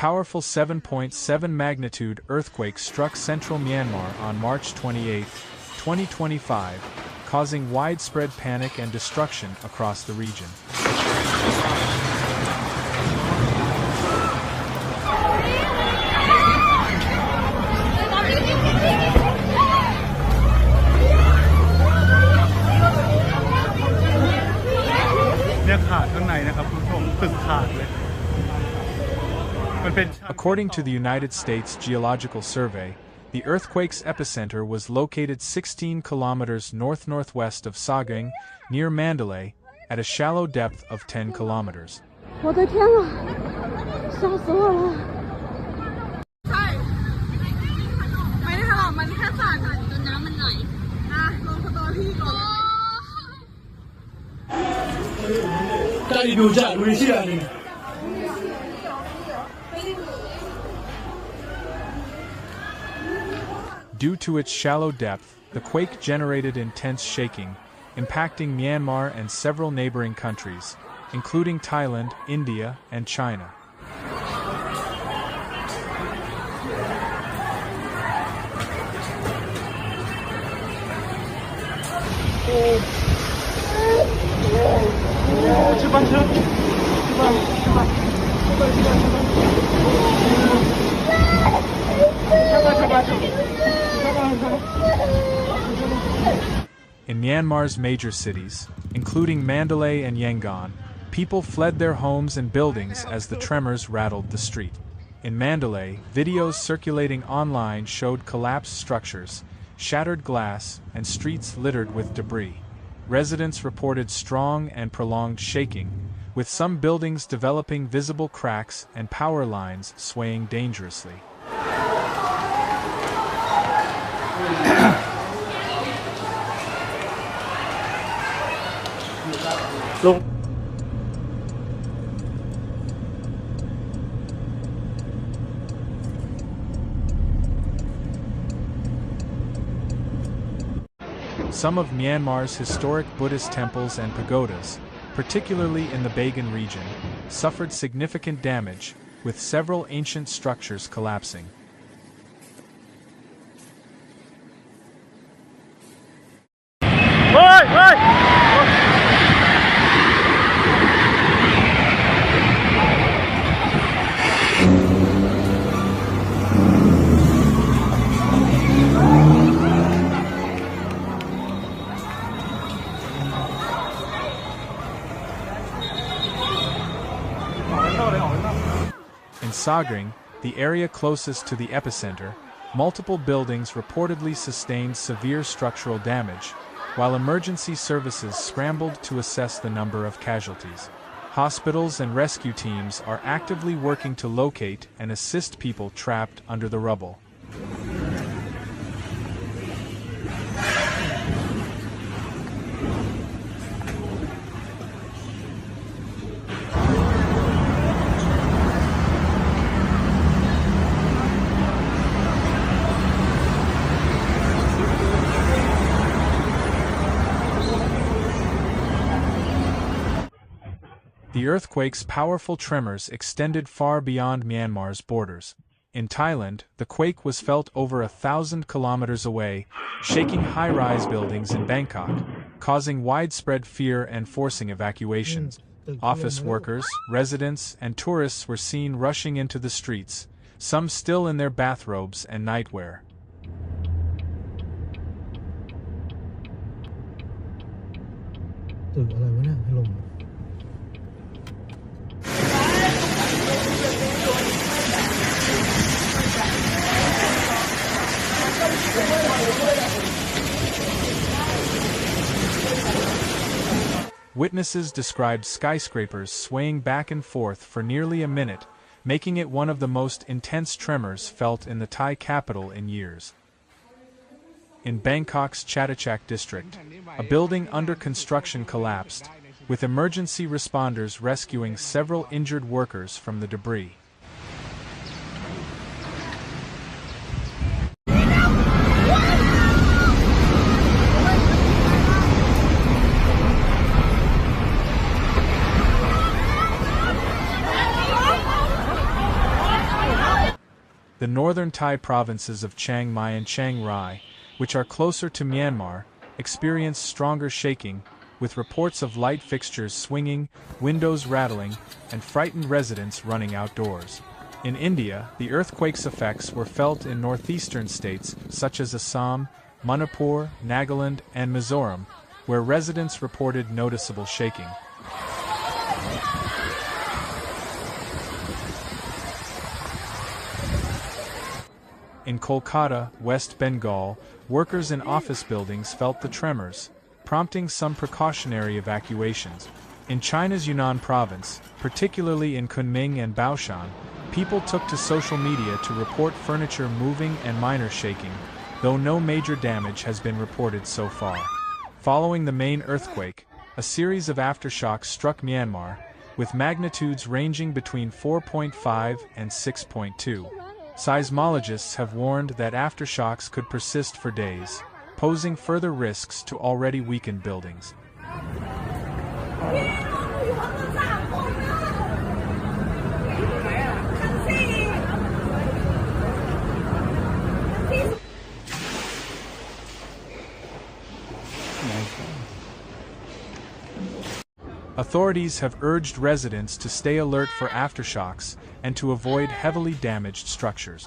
powerful 7.7 magnitude earthquake struck central Myanmar on March 28, 2025, causing widespread panic and destruction across the region. According to the United States Geological Survey, the earthquake's epicenter was located 16 kilometers north-northwest of Sagaing, near Mandalay, at a shallow depth of 10 kilometers. Due to its shallow depth, the quake generated intense shaking, impacting Myanmar and several neighboring countries, including Thailand, India, and China. In Myanmar's major cities, including Mandalay and Yangon, people fled their homes and buildings as the tremors rattled the street. In Mandalay, videos circulating online showed collapsed structures, shattered glass, and streets littered with debris. Residents reported strong and prolonged shaking, with some buildings developing visible cracks and power lines swaying dangerously. Some of Myanmar's historic Buddhist temples and pagodas, particularly in the Bagan region, suffered significant damage, with several ancient structures collapsing. In Sagaing, the area closest to the epicenter, multiple buildings reportedly sustained severe structural damage, while emergency services scrambled to assess the number of casualties. Hospitals and rescue teams are actively working to locate and assist people trapped under the rubble. The earthquake's powerful tremors extended far beyond Myanmar's borders. In Thailand, the quake was felt over 1,000 kilometers away, shaking high-rise buildings in Bangkok, causing widespread fear and forcing evacuations. Office workers, residents, and tourists were seen rushing into the streets, some still in their bathrobes and nightwear. Witnesses described skyscrapers swaying back and forth for nearly a minute, making it one of the most intense tremors felt in the Thai capital in years. In Bangkok's Chatuchak district, a building under construction collapsed, with emergency responders rescuing several injured workers from the debris. The northern Thai provinces of Chiang Mai and Chiang Rai, which are closer to Myanmar, experienced stronger shaking, with reports of light fixtures swinging, windows rattling, and frightened residents running outdoors. In India, the earthquake's effects were felt in northeastern states such as Assam, Manipur, Nagaland, and Mizoram, where residents reported noticeable shaking. In Kolkata, West Bengal, workers in office buildings felt the tremors, prompting some precautionary evacuations. In China's Yunnan province, particularly in Kunming and Baoshan, people took to social media to report furniture moving and minor shaking, though no major damage has been reported so far. Following the main earthquake, a series of aftershocks struck Myanmar, with magnitudes ranging between 4.5 and 6.2. Seismologists have warned that aftershocks could persist for days, posing further risks to already weakened buildings. Authorities have urged residents to stay alert for aftershocks and to avoid heavily damaged structures.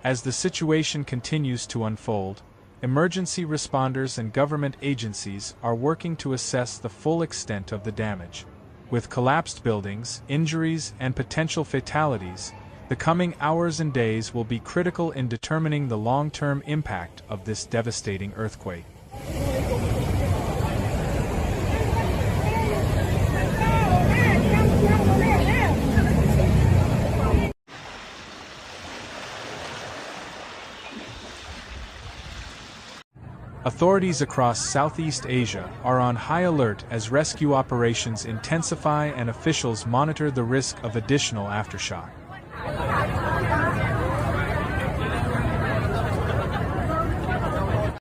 As the situation continues to unfold, emergency responders and government agencies are working to assess the full extent of the damage. With collapsed buildings, injuries, and potential fatalities, the coming hours and days will be critical in determining the long-term impact of this devastating earthquake. Authorities across Southeast Asia are on high alert as rescue operations intensify and officials monitor the risk of additional aftershock.